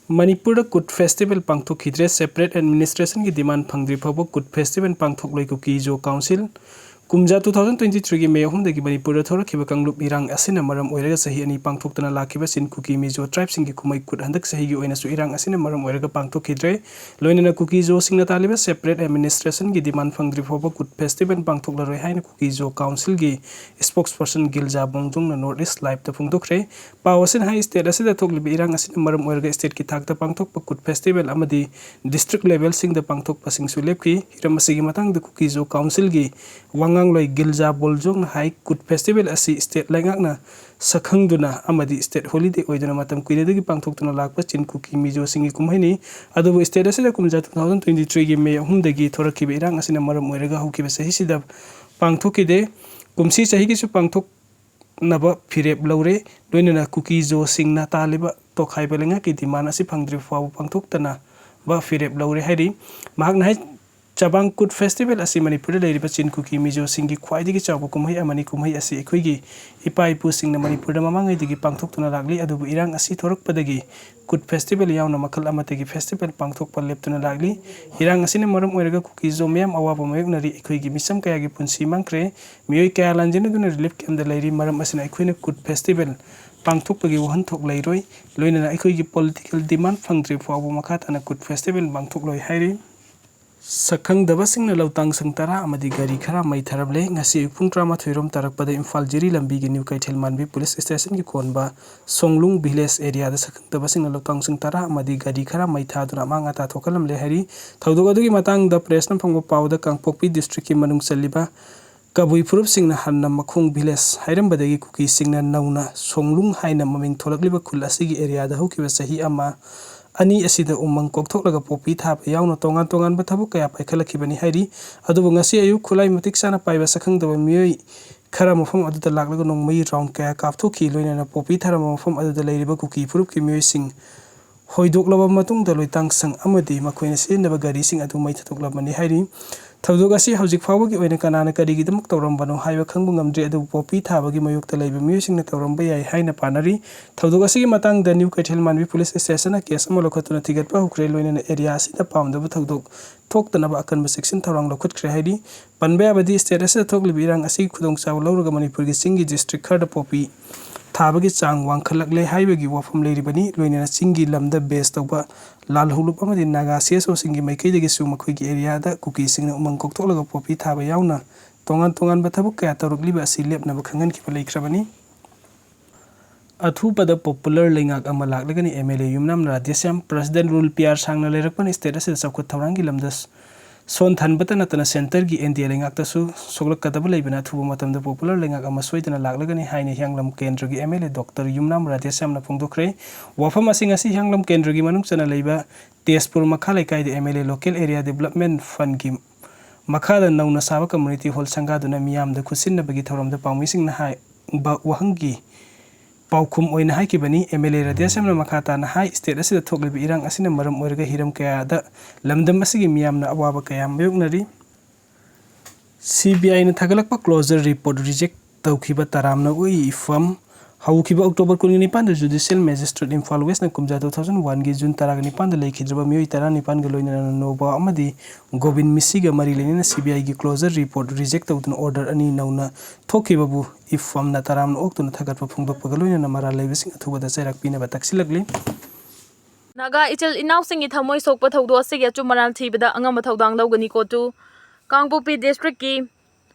Manipur Kut Festival Pangthok Khidre separate administration ki demand phangdri phabu Kut Festival Pangthok loi Kuki Jo Council Kumja 2023 ki May 3 dagi Manipur thora khiba kanglup irang asina maram oiraga sahi ani pangthoktana lakhiba sin Kuki Mizo tribe sing ki kumai kut handak sahi gi oina su irang asina maram oiraga pangthok khidre loinana Kuki Jo singna taliba separate administration ki demand phangdri phabu Kut Festival Pangthok laroi haina Kuki Jo Council gi spokesperson Gilja Bongjong na North East Live ta phungdokre pawasin high state asida thokliba irang asina maram oiraga state ki thakta pangthok pa Kut Festival amadi district level sing da pangthok pasing su lepki hiram asigi matang da Kuki Jo Council gi wangang loi Gilja Boljong na High Kut Festival asi state laingak na sakhang duna amadi state holiday oiduna matam kuine dagi pangthoktuna lakpa chin Kuki Mizo singi kumhaini adubu state asida kumja 2023 gi May 3 dagi thorakhiba irang asina maram oiraga haukiba sahi sida pangthokide kumsi sahi gi su pangthok naba phirep laure loinana Kuki Jo singna taliba tokhaiba lenga ki demand asi phangdri faw pangthoktana ba phirep laure hairi mahak na Chabang Kut Festival asi Manipur leiriba chin Kuki Mizo singi khwaidigi chawba kumhai amani kumhai asi ekhoigi ipa ipu singna Manipur da mamangai digi pangthoktuna lagli adubu irang asi thorakpadagi Kut Festival yauna makhal amatagi festival pangthokpa leptuna lagli irang asina maram oiraga Kuki Jo meyam awaba mayoknari ekhoigi misam kayagi punsi mangkre miyoi kaya lanjena duna relief camp da leiri maram asina ekhoina Kut Festival pangthokpagi wahanthok leiroi loinana ekhoigi political demand phangdri fawu makhatana Kut Festival pangthok loi hairi Sakhang dabasingna lautang sangtara amadi gari khara Mei Tharamle ngasi pung 13 rom tarakpada Imphal Jiri lambi gi New Kaithel Manbi police station gi konba Songlung village area da sakhang dabasingna lautang sangtara amadi gari khara Mei Thaduna manga ta thokalam le hari thaudoga dugi matang da press nam phangbo pawda Kangpokpi district ki manung saliba Kabui Purup singna hanna makhung village hairam badagi Kuki singna nauna Songlung haina maming tholakliba khul asigi area da hokiba sahi ama ani asida umang kokthok popi thap yauna tongan tongan bathabu kaya paikhalakibani hairi adubu ngasi ayu khulai matik sana paiba sakhang daba miyoi khara mafam aduda laklaga nongmai round kaya kapthoki loinana popi tharama mafam aduda leiriba Kuki Purup ki miyoi sing hoidoklaba matung da loitang sang amadi makhoina sinaba gari sing adu mai thatoklabani hairi Thaudoga si haujik fawagi oina kanana karigi damak tawrambano haiba khangbu ngamdre adu popi thabagi mayokta leiba miyosingna tawramba yai haina panari Thaudoga si matang da New Kaithel Manbi police station na case amalo khatuna thigatpa hukre loina area asida pamdaba thaudok thoktanaba akanba section tawrang lokhatkre hairi panbe abadi state asida thoklibi irang asi khudong chaw lawraga Manipur gi singi district khada popi Thabagi chang wangkhalakle haibagi wafam leiribani loina singi lamda base tawba lalhulup amadi Naga CSO singi maikaidagi su makhoigi area da Kuki singna umang koktolaga popi thaba yauna tongan bathabuk kaya tawrukliba asi lepnaba khangan khiba leikrabani Athupada popular lengak ama laklagani MLA Yumnam Radyasyam President Rule PR sangna leirakpan state asida chawkhat thawrangi lamdas Son Thanbata Natana Center gi NDA lengak tasu soglak kadaba leibana thubu matamda popular lengak ama soidana laklagani haina hyanglam kendra gi MLA Dr Yumnam Radyasyam na phungdokre wafam asing asi hyanglam kendra gi manung chana leiba Tezpur Makhalai kai MLA Local Area Development Fund gi makhada nauna saba community hall sangaduna miyamda khusinnabagi thoramda pawmising na hai wahangi Paukum oina haikibani MLA Radyasyam na makhata na hai state asida thoklibi irang asina maram oiraga hiram kaya da lamdam asigi miyamna awaba kaya mayoknari CBI na thagalakpa closure report reject tawkhiba taramna ui ifam haukiba October 19 da judicial magistrate Imphal West na kumja 2001 gi June 19 da leikhidrba miyoi 19 ga loina noba amadi Gobin Misiga mari lenina CBI gi closure report reject tawduna order ani nauna thokhiba bu ifam na taramna oktuna thagatpa phungdokpa ga loina mara leibasing athubada chairakpina ba taksilakli Naga ichil inaw singi thamoi sokpa thawdo asigi achumaral thibada angama thawdang lawgani kotu Kangpokpi district ki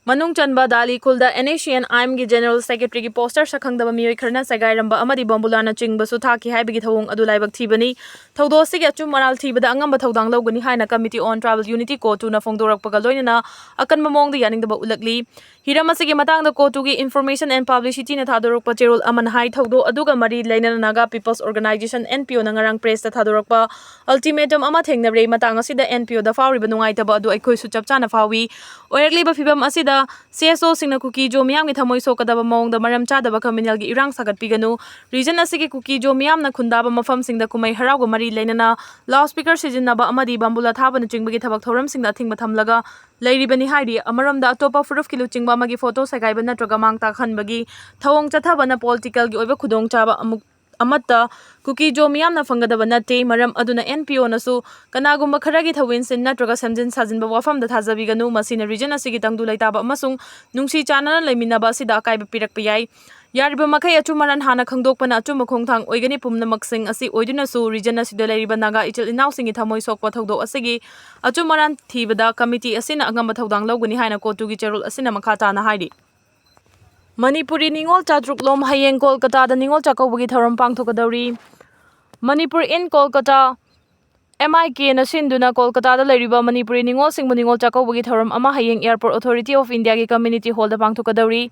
Manung Chanba Dali Khulda NACN IM gi General Secretary gi poster sakhangdaba miyoi kharna sagairamba amadi bombulana chingbasu thaki haibigi thawong adu laibak thibani thawdo sigi achum maral thibada angamba thawdang lawgani haina Committee on Tribal Unity Kotu na phongdorakpaga loinana akan mamongda yaningdaba ulakli hiram asigi matangda kotu gi Information and Publicity na thadorokpa cherol aman hai thawdo aduga mari lainana Naga People's Organization NPO na ngarang press ta thadorokpa ultimatum ama thengnabre matang asida NPO da fawriba nungaitaba adu aikoi su chapchana fawi oirakliba phibam asida CSO singna Kuki Jo miyam gi thamoi sokadaba mawongda maram chadaba communal gi irang sagat piganu region asigi Kuki Jo miyam na khundaba mafam singda kumai harauga mari lainana loudspeaker sijinnaba amadi bambula thabana chingbagi thabak thoram singda thingba thamlaga leiribani hairi amaramda atopa furuf kilu chingba magi photo sagaiba natraga mangta khanbagi thawong chathabana political gi oiba khudong chaba amuk amata kuki jo miyamna fanggadaba nate maram aduna NPO nasu kanagumba kharagi thawinsin natraga samjin sajinba wafamda thajabiganu masina region asigi tangdu laitaba amasung nungsi chanana leiminaba sida akaiba pirakpa yai yariba makai achumaran hana khangdokpana achuma khongthang oigani pumnamaksing asi oidunasu region asida leiriba naga ichil inausingi thamoi sokpa thawdo asigi achumaran thibada committee asina angamba thawdang lawgani haina kotugi cherul asina makhata na haidi Manipuri ningol chatruk lom hayeng Kolkata da ningol chakawbagi tharam pangthokadawri Manipur in Kolkata MIK na sinduna Kolkata da leiriba Manipuri ningol singbu ningol chakawbagi tharam ama hayeng Airport Authority of India gi community hall da pangthokadawri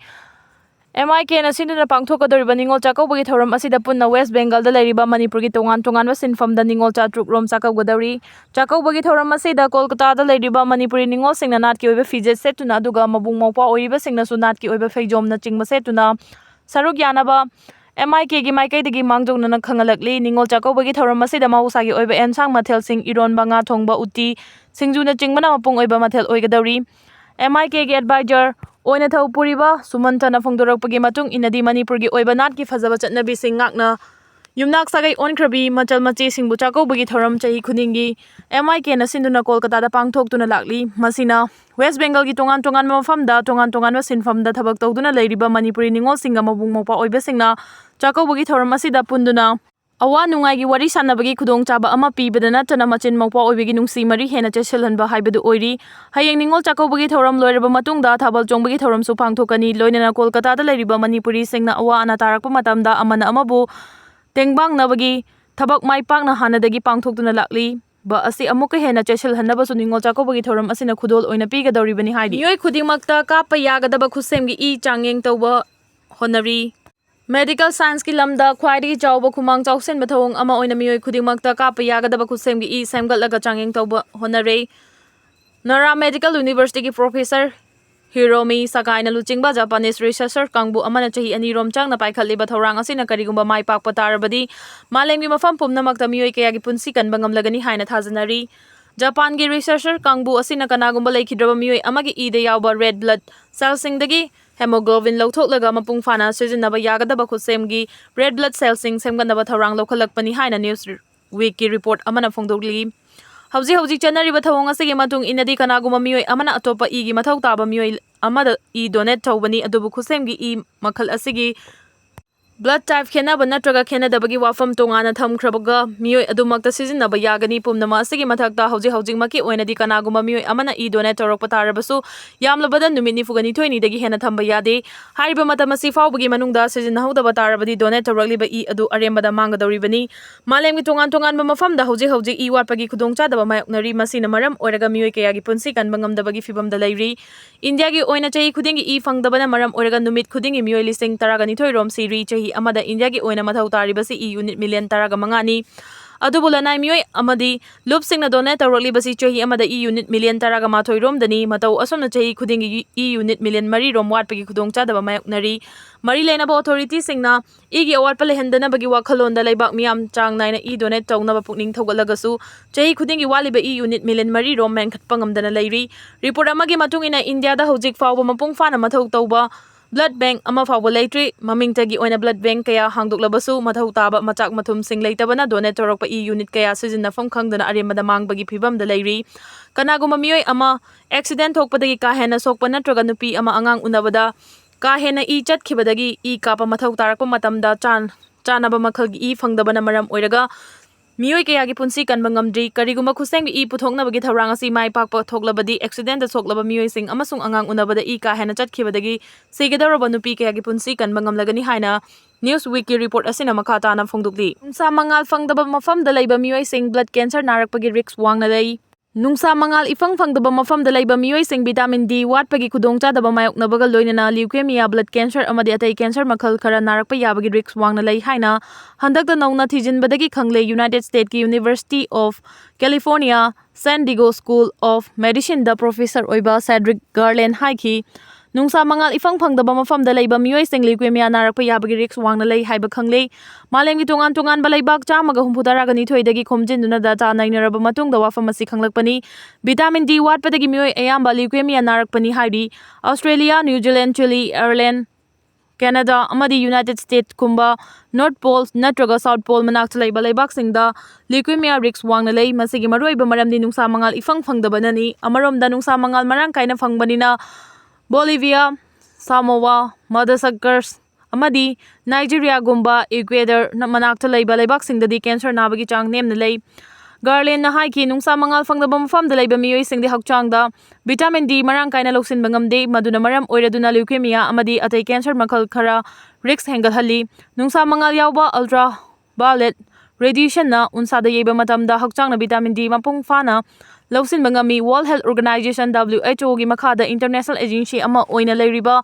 MIK na sinduna pangthokadawriba ningol chakawbagi tharam asida punna West Bengal da leiriba Manipur gi tongan tongan sinfam da ningol chatruk rom chakawgadawri chakawbagi tharam asida Kolkata da leiriba Manipuri ningol singna nat ki oiba fijet setuna aduga mabung mawpa oiba singna su nat ki oiba feijom na chingma setuna saruk yanaba MIK gi maikaidagi mangjongna khangalakli ningol chakawbagi tharam asida mahusagi oiba ensang mathel sing iron banga thongba uti singju na chingmana mapung oiba mathel oigadawri MIK gi advisor oina thau puriba sumantana phongdorakpagi matung inadi Manipur gi oiba nat ki phajaba chatnabi sing ngakna yumnak sagai onkrabi machal machi singbu chakawbagi tharam chahi khuningi MIK na sinduna Kolkata da pangthoktuna lakli masina West Bengal gi tongan tongan mafamda tongan tongan sinfamda thabak tawduna leiriba Manipuri ningol singa mabung mawpa oiba singna chakawbagi tharam asida punduna awa nungai gi wari sanabagi khudong chaba ama pibada natana machin mawpa oibagi nungsi mari hena chesilhanba haibadu oiri hayeng ningol chakawbagi thoram loiraba matungda thabal chongbagi thoram su pangthokani loinana Kolkata da leiriba Manipuri singna awa ana tarakpa matamda amana amabu tengbang nabagi thabak maipakna hanadagi pangthoktuna lakli ba asi amuka hena chesilhanaba su ningol chakawbagi thoram asina khudol oina pigadawribani haidi yoi khudingmakta kapa yagadaba khusemgi i changeng tawba honari Medical science ki lamda khwaidagi chawba khumang chawsen bathawong ama oina miyoi khudingmakta kapa yagadaba khusemgi i semgatlaga changeng tawba honare Nara Medical University ki Professor Hiromi Sakaina luchingba Japanese researcher kangbu amana chahi ani rom changna paikhalliba thawrang asina karigumba mai pakpa tarabadi malemgi mafam pumnamakta miyoi kayagi punsi kanba ngamlagani haina thajanari Japan gi researcher kangbu asina kanagumba leikidraba miyoi amagi ida yawba red blood cells singdagi hemoglobin lawthoklaga mapung fana sizinaba yagadaba khusemgi red blood cells sing semganaba thawrang lawkhalakpani haina news week ki report amana phongdokli hauji chanariba thawong asigi matung inadi kanaguma miyoi amana atopa igi mathau taba miyoi amada i donate thawbani adubu khusemgi i makhal asigi blood type khenaba natraga khenadabagi wafam tongana thamkhrabaga miyoi adumakta sizinaba yagani pumnama asigi mathakta hauji maki oinadi kanaguma miyoi amana i donate tawrakpa tarabasu yamlabada numit nifugani thoini dagi hena thamba yade hariba matamasi fawbagi manungda sizinahudaba tarabadi donate tawrakliba i adu arembada mangadawribani malemgi tongan mafamda hauji i watpagi khudongchadaba mayoknari masina maram oiraga miyoi kayagi punsi kanba ngamdabagi fibamda leiri India gi oina chahi khudingi i fangdabana maram oiraga numit khudingi miyoi lising taragani thoirom siri chahi amada India gi oina mathau taribasi i unit million taraga mangani adubulanai miyoi amadi loop singna donate tawraklibasi chahi amada i unit million taraga mathoi rom dani matau asomna chahi khudingi i unit million mari rom watpagi khudongchadaba mayoknari mari lenaba authority singna igi awatpa lehendana bagi wakhalonda leibak miyam chang naina i donate tawnaba pukning thogalagasu chahi khudingi waliba i unit million mari rom menkhatpa ngamdana leiri report amagi matungina India da hojik fawba mapung fana mathau tawba blood bank ama fawba leitri mamingtagi oina blood bank kaya hangdoklabasu mathau taba machak mathum sing leitabana donate tawrakpa i unit kaya sizinafam khangdana aremada mangbagi phibamda leiri kanaguma miyoi ama accident thokpadagi ka hena sokpa natraga nupi ama angang unabada ka hena i chatkhibadagi i kapa mathau tarakpa matamda chanaba makhalgi i phangdabana maram oiraga miyoi kayagi punsi kanba ngamdri kariguma khusengbi i puthoknabagi thawrang asi mai pakpa thoklabadi accident da soklaba miyoi sing amasung angang unabada i ka hena chatkhibadagi sigadaraba nupi kayagi punsi kanba ngamlagani haina news week ki report asina makhatana phongdukli sa mangal phangdaba mafamda leiba miyoi sing blood cancer narakpagi risks wangna lei Nungsa mangal ifang phangdaba mafamda leiba miyoi sing vitamin D watpagi khudongchadaba mayoknabaga loinana leukemia blood cancer amadi atai cancer makhal khara narakpa yabagi risks wangna lei haina handakta nauna thijinbadagi khangle United States ki University of California San Diego School of Medicine da professor oiba Cedric Garland haiki Nungsa mangal ifang phangdaba mafamda leiba miyoi sing leukemia narakpa yabagi risks wangna lei haiba khangle malemgi tongan balaibak chamaga humpudaraga nithoidagi khomjinduna da cha nainaraba matungda wafam asi khanglakpani vitamin D watpadagi miyoi ayamba leukemia narakpani haidi Australia New Zealand Chile Ireland Canada, amadi United States kumba North Pole natraga South Pole manakta laiba leibakingda leukemia risks wangna lei masigi maruiba maramdi nungsa mangal ifang phangdabanani amaromda nungsa mangal marang kaina phangbanina Bolivia, Samoa, Madagascar, amadi Nigeria gumba Ecuador manakta laiba leibakingdadi cancer nabagi chang nemna lei Garland na hai ki nungsa mangal phangdaba mafamda laiba miyoisingdi hakchangda vitamin D marang kaina loksin bangamde maduna maram oiraduna leukemia amadi atai cancer makhal khara risk hengalhalli nungsa mangal yawba ultra violet radiation na unsada yeba matamda hakchangna vitamin D mapung fana loksin bangami World Health Organization WHO gi makhada international agency ama oina leiriba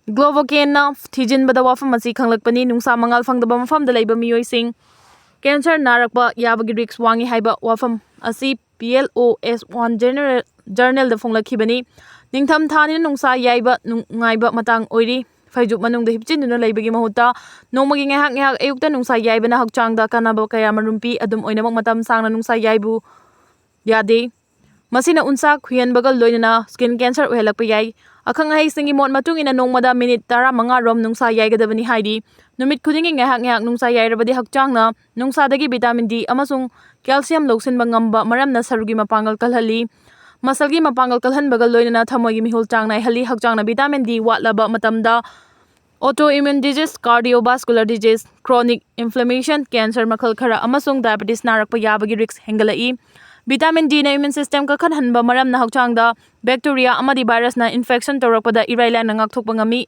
Glovocan na thijinbada wafam asi khanglakpani nungsa mangal phangdaba mafamda laiba miyoising Cancer narakba yabagi risks wangi haiba wafam asi PLOS1 journal da phonglakibani ningtham thani nungsa yaiba ngaiba matang oiri phaijuk manung da hipchinuna leibagi mahuta nongmagi ngehak ayukta nungsa yaiba na hakchangda kanaba kaya marumpi adum oinamak matam sangna nungsa yaibu yade masina unsa khuyan bagal loinana skin cancer ohelakpa yai akhang hai singi mon matung ina nongmada minute 15 rom nungsa yaigadabani haidi numit khudingi ngehak nungsa yairabadi hakchangna nungsadagi vitamin D amasung calcium loksin bangamba maramna sarugi mapangal kalhali masalgi mapangal kalhan bagal loinana thamogi mihul changnai hali hakchangna vitamin D watlaba matamda autoimmune disease cardiovascular disease chronic inflammation cancer makhal khara amasung diabetes narakpa yabagi risks hengalai Vitamin D na immune system ka khanhanba maramna hakchangda bacteria amadi virus na infection torakpada irailan na ngakthokpa ngami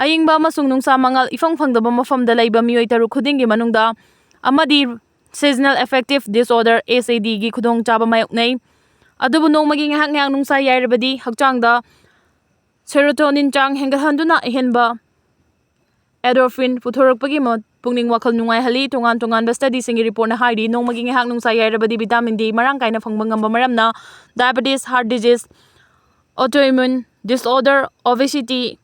ayingba amasung nungsa mangal ifang phangdaba mafamda laiba miyoi taru khudingi manungda amadi seasonal affective disorder SAD gi khudong chaba mayoknai adubu nongmagi ngehak nungsa yairabadi hakchangda serotonin chang hengalhanduna ehenba endorphin puthorakpagi pungning wakhal nungai hali tongan study singi report na haidi nongmagi ngehak nungsa yairabadi vitamin D marang kaina phangba ngamba maramna diabetes heart disease autoimmune disorder obesity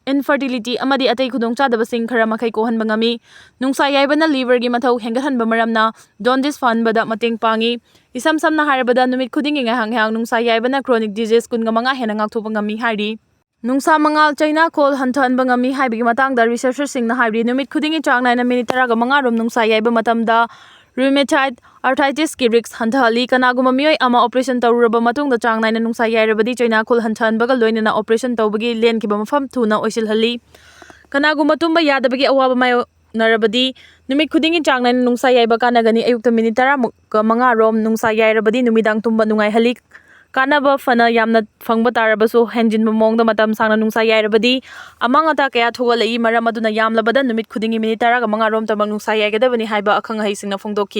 infertility amadi atai khudong chadaba sing khara makai kohanba ngami nungsa yaibana liver gi mathau hengalhanba maramna jaundice fanbada mateng pangi isam samna harabada numit khudingi ngehak nungsa yaibana chronic disease kunga manga hena ngakthokpa ngami haidi Nungsa mangal China kol hantan bangami haibigi matangda researchers singna haibri numit khudingi changna na minute 15 rom nungsa yaiba matamda rheumatoid arthritis ki risks hanthali kanaguma miyoi ama operation tawraba matungda changna na nungsa yairabadi China kol hantan bagal loinana operation tawbagi len kiba mafam thuna oisilhalli kanaguma tumba yadabagi awaba mayo narabadi numit khudingi changna na nungsa yaiba kanagani ayukta minute 15 rom nungsa yairabadi numidang tumba nungai halik Kanaba fana yamna phangba tarabasu henjin mongda matam sangna nungsa yairabadi amangata kaya thogalai maramaduna yamlabada numit khudingi minute 15 rom tamang nungsa yaigadabani haiba akhang hai singna phongdoki